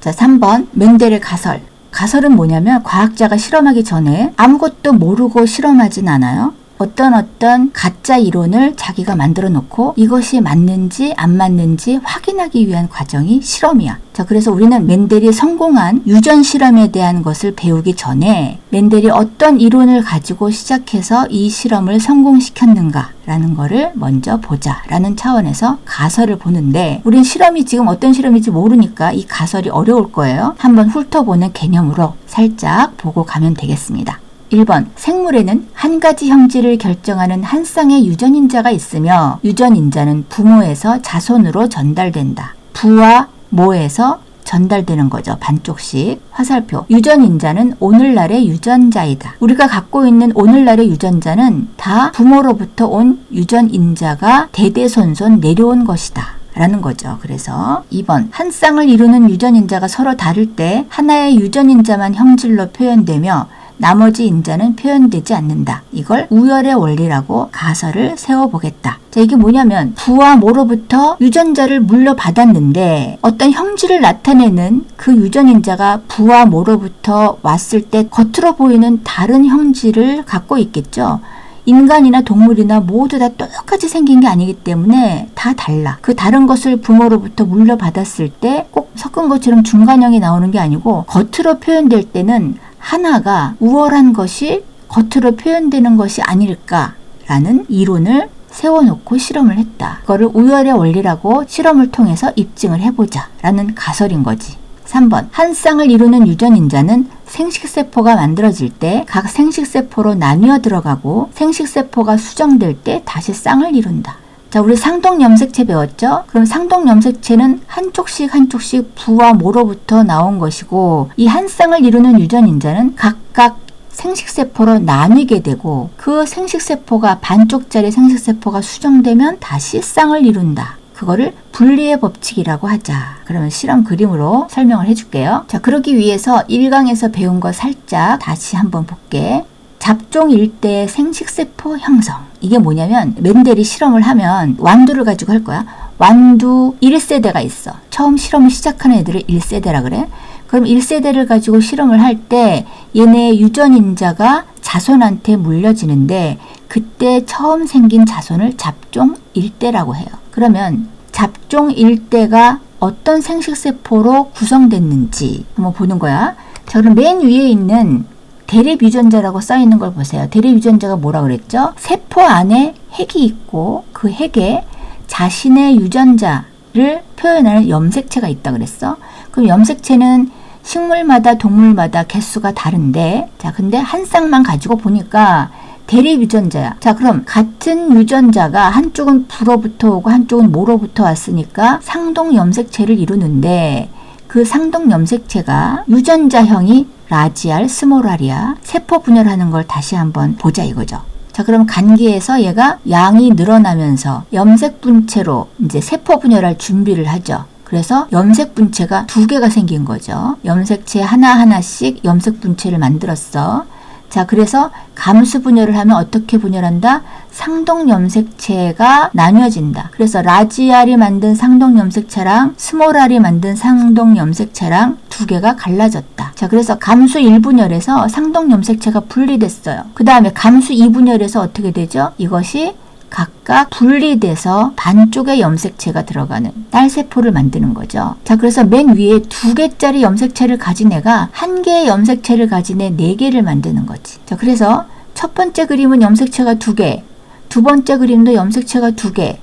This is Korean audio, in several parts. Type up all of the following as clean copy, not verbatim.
자, 3번 멘델의 가설. 가설은 뭐냐면 과학자가 실험하기 전에 아무것도 모르고 실험하진 않아요. 어떤 가짜 이론을 자기가 만들어 놓고 이것이 맞는지 안 맞는지 확인하기 위한 과정이 실험이야. 자, 그래서 우리는 멘델이 성공한 유전 실험에 대한 것을 배우기 전에 멘델이 어떤 이론을 가지고 시작해서 이 실험을 성공시켰는가 라는 거를 먼저 보자 라는 차원에서 가설을 보는데, 우린 실험이 지금 어떤 실험인지 모르니까 이 가설이 어려울 거예요. 한번 훑어보는 개념으로 살짝 보고 가면 되겠습니다. 1번, 생물에는 한 가지 형질을 결정하는 한 쌍의 유전인자가 있으며 유전인자는 부모에서 자손으로 전달된다. 부와 모에서 전달되는 거죠. 반쪽씩. 화살표. 유전인자는 오늘날의 유전자이다. 우리가 갖고 있는 오늘날의 유전자는 다 부모로부터 온 유전인자가 대대손손 내려온 것이다 라는 거죠. 그래서 2번, 한 쌍을 이루는 유전인자가 서로 다를 때 하나의 유전인자만 형질로 표현되며 나머지 인자는 표현되지 않는다. 이걸 우열의 원리라고 가설을 세워보겠다. 자, 이게 뭐냐면 부와 모로부터 유전자를 물려받았는데 어떤 형질을 나타내는 그 유전인자가 부와 모로부터 왔을 때 겉으로 보이는 다른 형질을 갖고 있겠죠. 인간이나 동물이나 모두 다 똑같이 생긴 게 아니기 때문에 다 달라. 그 다른 것을 부모로부터 물려받았을 때 꼭 섞은 것처럼 중간형이 나오는 게 아니고 겉으로 표현될 때는 하나가 우월한 것이 겉으로 표현되는 것이 아닐까라는 이론을 세워놓고 실험을 했다. 그거를 우열의 원리라고 실험을 통해서 입증을 해보자 라는 가설인 거지. 3번, 한 쌍을 이루는 유전인자는 생식세포가 만들어질 때 각 생식세포로 나뉘어 들어가고 생식세포가 수정될 때 다시 쌍을 이룬다. 자, 우리 상동염색체 배웠죠? 그럼 상동염색체는 한쪽씩 부와 모로부터 나온 것이고 이 한 쌍을 이루는 유전인자는 각각 생식세포로 나뉘게 되고 그 생식세포가 반쪽짜리 생식세포가 수정되면 다시 쌍을 이룬다. 그거를 분리의 법칙이라고 하자. 그러면 실험 그림으로 설명을 해줄게요. 자, 그러기 위해서 1강에서 배운 거 살짝 다시 한번 볼게. 잡종 일대의 생식세포 형성. 이게 뭐냐면 멘델이 실험을 하면 완두를 가지고 할 거야. 완두 1세대가 있어. 처음 실험을 시작하는 애들을 1세대라 그래. 그럼 1세대를 가지고 실험을 할 때 얘네의 유전인자가 자손한테 물려지는데 그때 처음 생긴 자손을 잡종 일대라고 해요. 그러면 잡종 일대가 어떤 생식세포로 구성됐는지 한번 보는 거야. 자, 그럼 맨 위에 있는 대립 유전자라고 써있는 걸 보세요. 대립 유전자가 뭐라 그랬죠? 세포 안에 핵이 있고 그 핵에 자신의 유전자를 표현하는 염색체가 있다 그랬어. 그럼 염색체는 식물마다 동물마다 개수가 다른데, 자, 근데 한 쌍만 가지고 보니까 대립 유전자야. 자, 그럼 같은 유전자가 한쪽은 부로부터 오고 한쪽은 모로부터 왔으니까 상동 염색체를 이루는데 그 상동 염색체가 유전자형이 라지알, 스몰알이야. 세포 분열하는 걸 다시 한번 보자 이거죠. 자, 그럼 간기에서 얘가 양이 늘어나면서 염색 분체로 이제 세포 분열할 준비를 하죠. 그래서 염색 분체가 2개가 생긴 거죠. 염색체 하나하나씩 염색 분체를 만들었어. 자, 그래서 감수 분열을 하면 어떻게 분열한다? 상동 염색체가 나뉘어진다. 그래서 라지알이 만든 상동 염색체랑 스몰알이 만든 상동 염색체랑 2개가 갈라졌다. 자, 그래서 감수 1분열에서 상동 염색체가 분리됐어요. 그 다음에 감수 2분열에서 어떻게 되죠? 이것이 각각 분리돼서 반쪽의 염색체가 들어가는 딸세포를 만드는 거죠. 자, 그래서 맨 위에 2개짜리 염색체를 가진 애가 1개의 염색체를 가진 애 4개를 만드는 거지. 자, 그래서 첫 번째 그림은 염색체가 2개, 두 번째 그림도 염색체가 2개,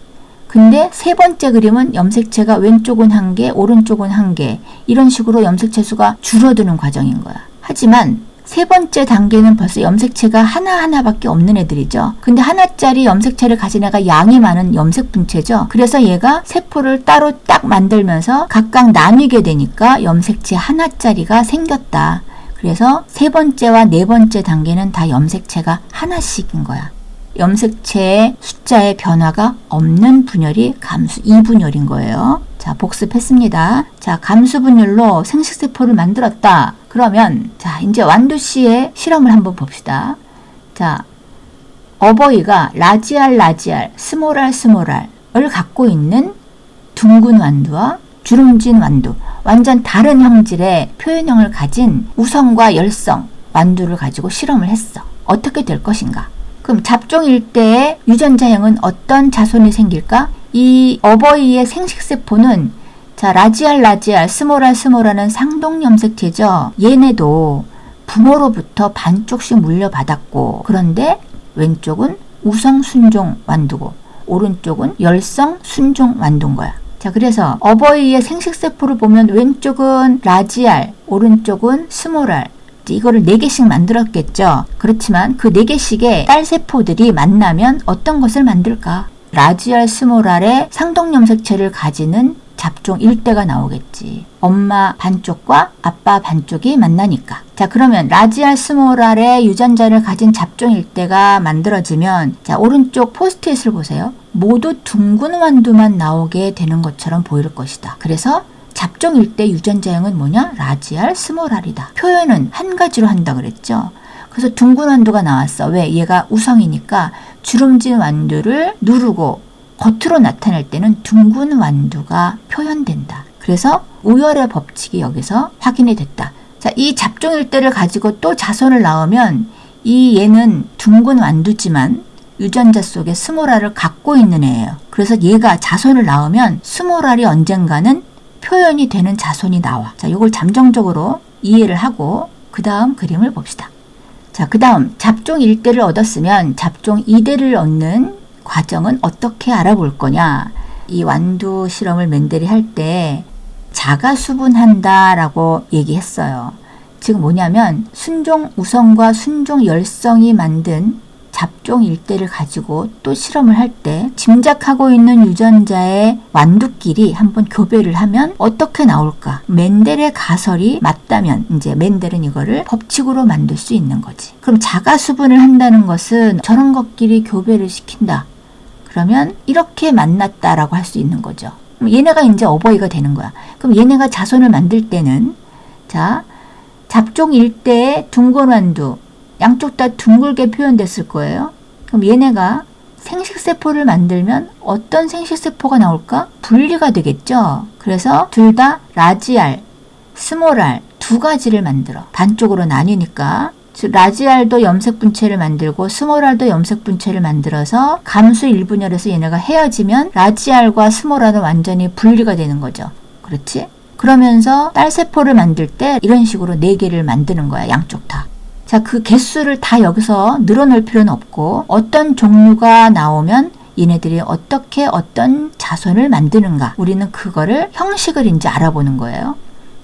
근데 세 번째 그림은 염색체가 왼쪽은 1개, 오른쪽은 1개, 이런 식으로 염색체 수가 줄어드는 과정인 거야. 하지만 세 번째 단계는 벌써 염색체가 하나하나밖에 없는 애들이죠. 근데 하나짜리 염색체를 가진 애가 양이 많은 염색 분체죠. 그래서 얘가 세포를 따로 딱 만들면서 각각 나뉘게 되니까 염색체 하나짜리가 생겼다. 그래서 세 번째와 네 번째 단계는 다 염색체가 하나씩인 거야. 염색체의 숫자의 변화가 없는 분열이 감수 2분열인 거예요. 자, 복습했습니다. 자, 감수 분열로 생식세포를 만들었다. 그러면 자, 이제 완두 씨의 실험을 한번 봅시다. 자, 어버이가 라지알, 스몰알, 스몰알을 갖고 있는 둥근 완두와 주름진 완두, 완전 다른 형질의 표현형을 가진 우성과 열성 완두를 가지고 실험을 했어. 어떻게 될 것인가? 그럼 잡종일 때의 유전자형은 어떤 자손이 생길까? 이 어버이의 생식세포는 자, 라지알, 스모랄은 상동염색체죠. 얘네도 부모로부터 반쪽씩 물려받았고, 그런데 왼쪽은 우성 순종 완두고 오른쪽은 열성 순종 완두인 거야. 자, 그래서 어버이의 생식세포를 보면 왼쪽은 라지알, 오른쪽은 스모랄, 이거를 4개씩 만들었겠죠. 그렇지만 그 4개씩의 딸세포들이 만나면 어떤 것을 만들까? 라지알 스모랄의 상동염색체를 가지는 잡종 일대가 나오겠지. 엄마 반쪽과 아빠 반쪽이 만나니까. 자, 그러면 라지알 스모랄의 유전자를 가진 잡종 일대가 만들어지면, 자, 오른쪽 포스트잇을 보세요. 모두 둥근 완두만 나오게 되는 것처럼 보일 것이다. 그래서 잡종 일대 유전자형은 뭐냐? 라지알 스모랄이다. 표현은 한 가지로 한다 그랬죠. 그래서 둥근 완두가 나왔어. 왜? 얘가 우성이니까 주름진 완두를 누르고 겉으로 나타낼 때는 둥근 완두가 표현된다. 그래서 우열의 법칙이 여기서 확인이 됐다. 자, 이 잡종 일대를 가지고 또 자손을 낳으면 이 얘는 둥근 완두지만 유전자 속에 스모랄을 갖고 있는 애예요. 그래서 얘가 자손을 낳으면 스모랄이 언젠가는 표현이 되는 자손이 나와. 자, 이걸 잠정적으로 이해를 하고 그 다음 그림을 봅시다. 자, 그 다음 잡종 1대를 얻었으면 잡종 2대를 얻는 과정은 어떻게 알아볼 거냐. 이 완두 실험을 맨델이 할 때 자가 수분한다라고 얘기했어요. 지금 뭐냐면 순종 우성과 순종 열성이 만든 잡종 일대를 가지고 또 실험을 할 때 짐작하고 있는 유전자의 완두끼리 한번 교배를 하면 어떻게 나올까? 맨델의 가설이 맞다면 이제 맨델은 이거를 법칙으로 만들 수 있는 거지. 그럼 자가 수분을 한다는 것은 저런 것끼리 교배를 시킨다. 그러면 이렇게 만났다라고 할 수 있는 거죠. 그럼 얘네가 이제 어버이가 되는 거야. 그럼 얘네가 자손을 만들 때는 자, 잡종 일대의 둥근 완두 양쪽 다 둥글게 표현됐을 거예요. 그럼 얘네가 생식세포를 만들면 어떤 생식세포가 나올까? 분리가 되겠죠. 그래서 둘 다 라지알, 스모랄 두 가지를 만들어. 반쪽으로 나뉘니까. 즉 라지알도 염색분체를 만들고 스모랄도 염색분체를 만들어서 감수 일분열에서 얘네가 헤어지면 라지알과 스모랄은 완전히 분리가 되는 거죠. 그렇지? 그러면서 딸세포를 만들 때 이런 식으로 4개를 만드는 거야. 양쪽 다. 자, 그 개수를 다 여기서 늘어놓을 필요는 없고 어떤 종류가 나오면 얘네들이 어떻게 어떤 자손을 만드는가 우리는 그거를 형식을 이제 알아보는 거예요.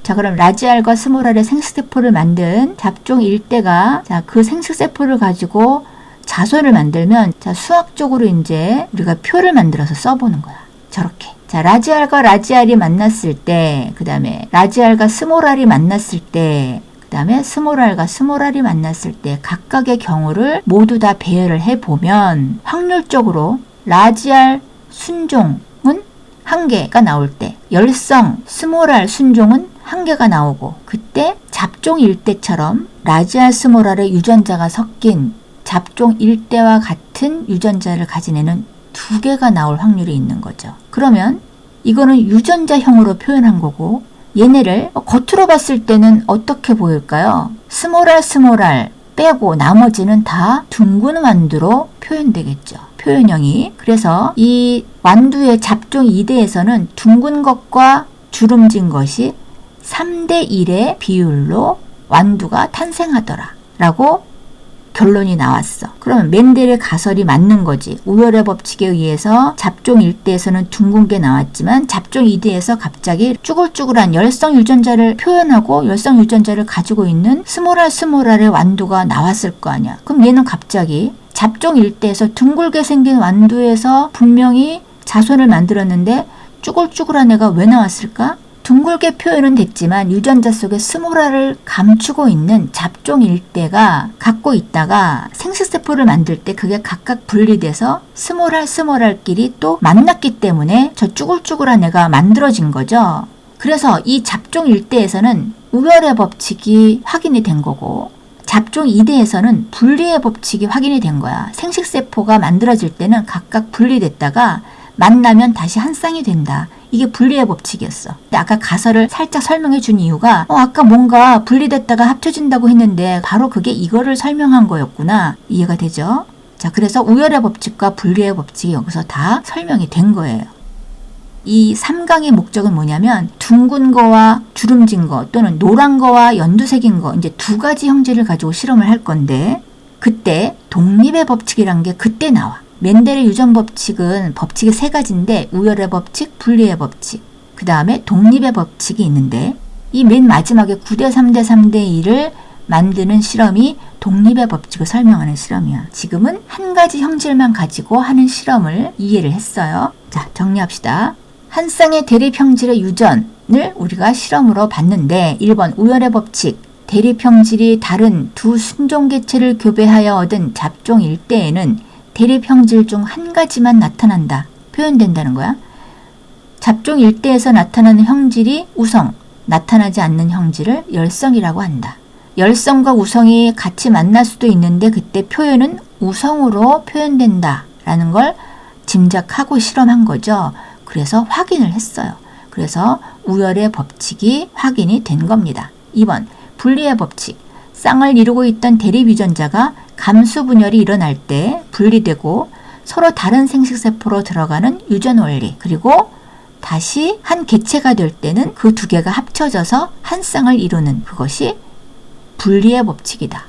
자, 그럼 라지알과 스모랄의 생식세포를 만든 잡종 일대가 자, 그 생식세포를 가지고 자손을 만들면 자, 수학적으로 이제 우리가 표를 만들어서 써보는 거야. 저렇게. 자, 라지알과 라지알이 만났을 때, 그 다음에 라지알과 스모랄이 만났을 때, 그 다음에 스모랄과 스모랄이 만났을 때 각각의 경우를 모두 다 배열을 해보면 확률적으로 라지알 순종은 1개가 나올 때 열성 스모랄 순종은 1개가 나오고 그때 잡종 일대처럼 라지알 스모랄의 유전자가 섞인 잡종 일대와 같은 유전자를 가진 애는 2개가 나올 확률이 있는 거죠. 그러면 이거는 유전자형으로 표현한 거고 얘네를 겉으로 봤을 때는 어떻게 보일까요? 스모랄 빼고 나머지는 다 둥근 완두로 표현되겠죠. 표현형이. 그래서 이 완두의 잡종 2대에서는 둥근 것과 주름진 것이 3대1의 비율로 완두가 탄생하더라 라고 결론이 나왔어. 그러면 맨델의 가설이 맞는 거지. 우열의 법칙에 의해서 잡종 1대에서는 둥근 게 나왔지만 잡종 2대에서 갑자기 쭈글쭈글한 열성 유전자를 표현하고 열성 유전자를 가지고 있는 스모랄의 완두가 나왔을 거 아니야. 그럼 얘는 갑자기 잡종 1대에서 둥글게 생긴 완두에서 분명히 자손을 만들었는데 쭈글쭈글한 애가 왜 나왔을까? 둥글게 표현은 됐지만 유전자 속에 스모랄을 감추고 있는 잡종 일대가 갖고 있다가 생식세포를 만들 때 그게 각각 분리돼서 스모랄끼리 또 만났기 때문에 저 쭈글쭈글한 애가 만들어진 거죠. 그래서 이 잡종 일대에서는 우열의 법칙이 확인이 된 거고 잡종 2대에서는 분리의 법칙이 확인이 된 거야. 생식세포가 만들어질 때는 각각 분리됐다가 만나면 다시 한 쌍이 된다. 이게 분리의 법칙이었어. 근데 아까 가설을 살짝 설명해 준 이유가 아까 뭔가 분리됐다가 합쳐진다고 했는데 바로 그게 이거를 설명한 거였구나. 이해가 되죠? 자, 그래서 우열의 법칙과 분리의 법칙이 여기서 다 설명이 된 거예요. 이 3강의 목적은 뭐냐면 둥근 거와 주름진 거 또는 노란 거와 연두색인 거 이제 두 가지 형질을 가지고 실험을 할 건데 그때 독립의 법칙이란 게 그때 나와. 멘델의 유전 법칙은 법칙이 세 가지인데 우열의 법칙, 분리의 법칙, 그 다음에 독립의 법칙이 있는데 이 맨 마지막에 9대 3대 3대 2를 만드는 실험이 독립의 법칙을 설명하는 실험이야. 지금은 한 가지 형질만 가지고 하는 실험을 이해를 했어요. 자, 정리합시다. 한 쌍의 대립 형질의 유전을 우리가 실험으로 봤는데 1번 우열의 법칙, 대립 형질이 다른 두 순종 개체를 교배하여 얻은 잡종일 때에는 대립 형질 중 한 가지만 나타난다. 표현된다는 거야. 잡종 일대에서 나타나는 형질이 우성, 나타나지 않는 형질을 열성이라고 한다. 열성과 우성이 같이 만날 수도 있는데 그때 표현은 우성으로 표현된다 라는 걸 짐작하고 실험한 거죠. 그래서 확인을 했어요. 그래서 우열의 법칙이 확인이 된 겁니다. 2번 분리의 법칙. 쌍을 이루고 있던 대립 유전자가 감수 분열이 일어날 때 분리되고 서로 다른 생식세포로 들어가는 유전 원리, 그리고 다시 한 개체가 될 때는 그 두 개가 합쳐져서 한 쌍을 이루는 그것이 분리의 법칙이다.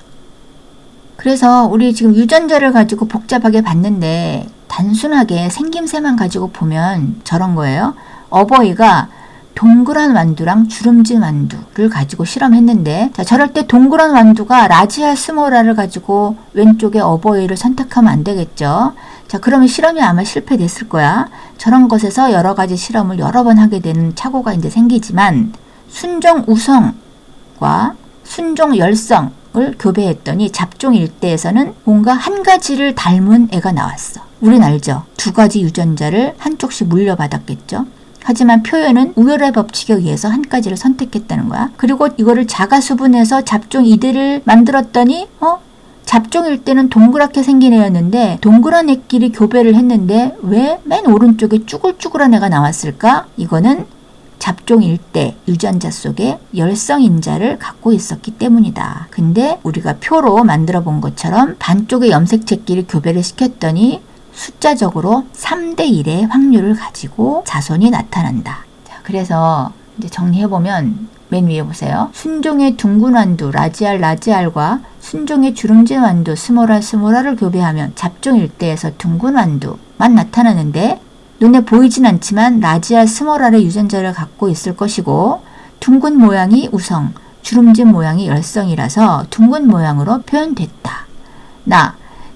그래서 우리 지금 유전자를 가지고 복잡하게 봤는데 단순하게 생김새만 가지고 보면 저런 거예요. 어버이가 동그란 완두랑 주름진 완두를 가지고 실험했는데 자, 저럴 때 동그란 완두가 라지아 스모라를 가지고 왼쪽에 어버이를 선택하면 안 되겠죠. 자, 그러면 실험이 아마 실패됐을 거야. 저런 것에서 여러 가지 실험을 여러 번 하게 되는 착오가 이제 생기지만 순종 우성과 순종 열성을 교배했더니 잡종 일대에서는 뭔가 한 가지를 닮은 애가 나왔어. 우린 알죠. 두 가지 유전자를 한쪽씩 물려받았겠죠. 하지만 표현은 우열의 법칙에 의해서 한 가지를 선택했다는 거야. 그리고 이거를 자가수분해서 잡종 2대를 만들었더니 잡종일 때는 동그랗게 생긴 애였는데 동그란 애끼리 교배를 했는데 왜 맨 오른쪽에 쭈글쭈글한 애가 나왔을까? 이거는 잡종일 때 유전자 속에 열성인자를 갖고 있었기 때문이다. 근데 우리가 표로 만들어 본 것처럼 반쪽의 염색체끼리 교배를 시켰더니 숫자적으로 3대 1의 확률을 가지고 자손이 나타난다. 자, 그래서 이제 정리해보면 맨 위에 보세요. 순종의 둥근 완두 라지알과 순종의 주름진 완두 스모라를 교배하면 잡종 일대에서 둥근 완두만 나타나는데 눈에 보이진 않지만 라지알 스모랄의 유전자를 갖고 있을 것이고 둥근 모양이 우성, 주름진 모양이 열성이라서 둥근 모양으로 표현됐다.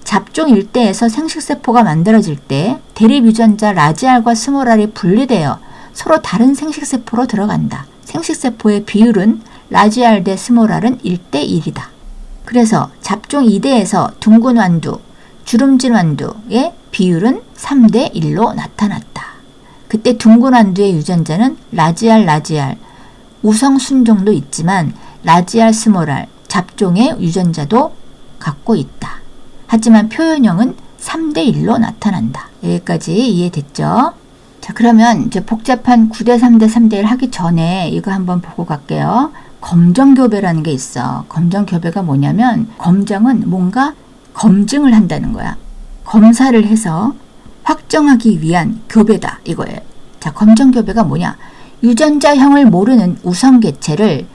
잡종 일대에서 생식세포가 만들어질 때 대립 유전자 라지알과 스모랄이 분리되어 서로 다른 생식세포로 들어간다. 생식세포의 비율은 라지알 대 스모랄은 1대 1이다. 그래서 잡종 2대에서 둥근 완두, 주름진 완두의 비율은 3대 1로 나타났다. 그때 둥근 완두의 유전자는 라지알, 우성 순종도 있지만 라지알 스모랄, 잡종의 유전자도 갖고 있다. 하지만 표현형은 3대 1로 나타난다. 여기까지 이해됐죠? 자, 그러면 이제 복잡한 9대 3대 3대 1 하기 전에 이거 한번 보고 갈게요. 검정교배라는 게 있어. 검정교배가 뭐냐면 검정은 뭔가 검증을 한다는 거야. 검사를 해서 확정하기 위한 교배다 이거예요. 자, 검정교배가 뭐냐? 유전자형을 모르는 우성개체를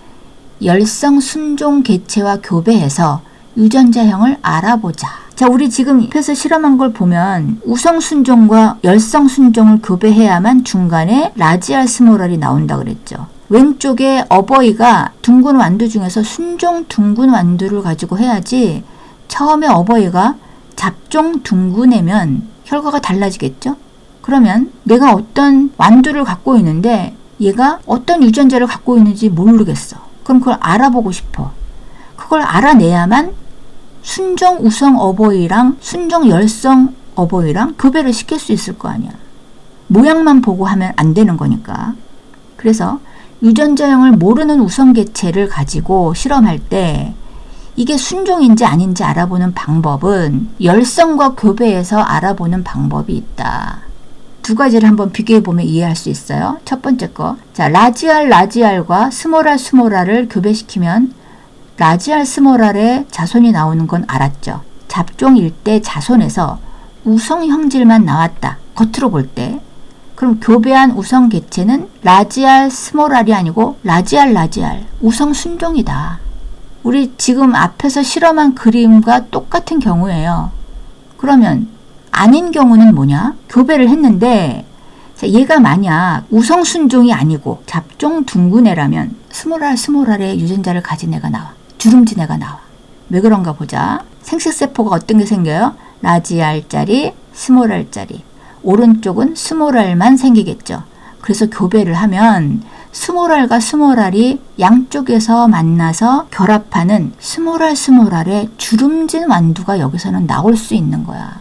열성 순종 개체와 교배해서 유전자형을 알아보자. 자, 우리 지금 옆에서 실험한 걸 보면 우성 순종과 열성 순종을 교배해야만 중간에 라지알 스모랄이 나온다 그랬죠. 왼쪽에 어버이가 둥근 완두 중에서 순종 둥근 완두를 가지고 해야지 처음에 어버이가 잡종 둥근애면 결과가 달라지겠죠? 그러면 내가 어떤 완두를 갖고 있는데 얘가 어떤 유전자를 갖고 있는지 모르겠어. 그럼 그걸 알아보고 싶어. 그걸 알아내야만 순종 우성 어버이랑 순종 열성 어버이랑 교배를 시킬 수 있을 거 아니야. 모양만 보고 하면 안 되는 거니까. 그래서 유전자형을 모르는 우성개체를 가지고 실험할 때 이게 순종인지 아닌지 알아보는 방법은 열성과 교배해서 알아보는 방법이 있다. 두 가지를 한번 비교해 보면 이해할 수 있어요. 첫 번째 거. 자, 라지알과 스몰알을 교배시키면 라지알 스몰알의 자손이 나오는 건 알았죠. 잡종일 때 자손에서 우성 형질만 나왔다. 겉으로 볼 때. 그럼 교배한 우성 개체는 라지알 스몰알이 아니고 라지알 우성 순종이다. 우리 지금 앞에서 실험한 그림과 똑같은 경우예요. 그러면 아닌 경우는 뭐냐? 교배를 했는데 얘가 만약 우성 순종이 아니고 잡종 둥근애라면 스몰알의 유전자를 가진 애가 나와. 주름진 애가 나와. 왜 그런가 보자. 생식세포가 어떤 게 생겨요? 라지알짜리, 스몰알짜리. 오른쪽은 스몰알만 생기겠죠. 그래서 교배를 하면 스몰알과 스몰알이 양쪽에서 만나서 결합하는 스몰알의 주름진 완두가 여기서는 나올 수 있는 거야.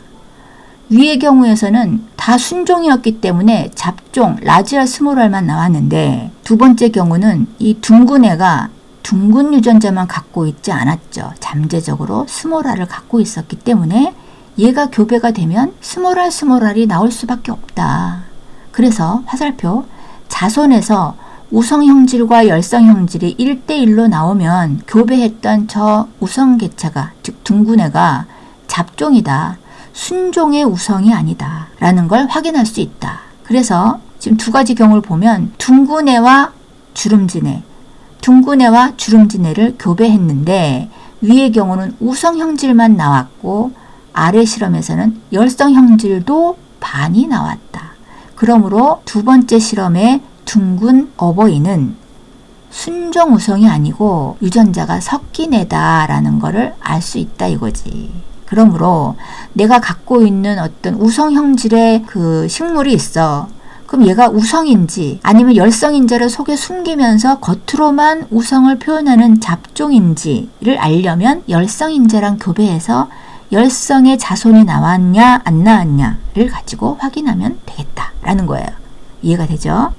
위의 경우에서는 다 순종이었기 때문에 잡종, 라지알 스몰알만 나왔는데 두 번째 경우는 이 둥근 애가 둥근 유전자만 갖고 있지 않았죠. 잠재적으로 스몰알을 갖고 있었기 때문에 얘가 교배가 되면 스몰알이 나올 수밖에 없다. 그래서 화살표, 자손에서 우성형질과 열성형질이 1대1로 나오면 교배했던 저 우성개체가, 즉 둥근애가 잡종이다. 순종의 우성이 아니다. 라는 걸 확인할 수 있다. 그래서 지금 두 가지 경우를 보면 둥근애와 주름진애, 둥근애와 주름진애를 교배했는데 위의 경우는 우성형질만 나왔고 아래 실험에서는 열성형질도 반이 나왔다. 그러므로 두 번째 실험의 둥근 어버이는 순종 우성이 아니고 유전자가 섞인 애다라는 거를 알 수 있다 이거지. 그러므로 내가 갖고 있는 어떤 우성형질의 그 식물이 있어. 그럼 얘가 우성인지 아니면 열성인지를 속에 숨기면서 겉으로만 우성을 표현하는 잡종인지를 알려면 열성인자랑 교배해서 열성의 자손이 나왔냐 안 나왔냐를 가지고 확인하면 되겠다라는 거예요. 이해가 되죠?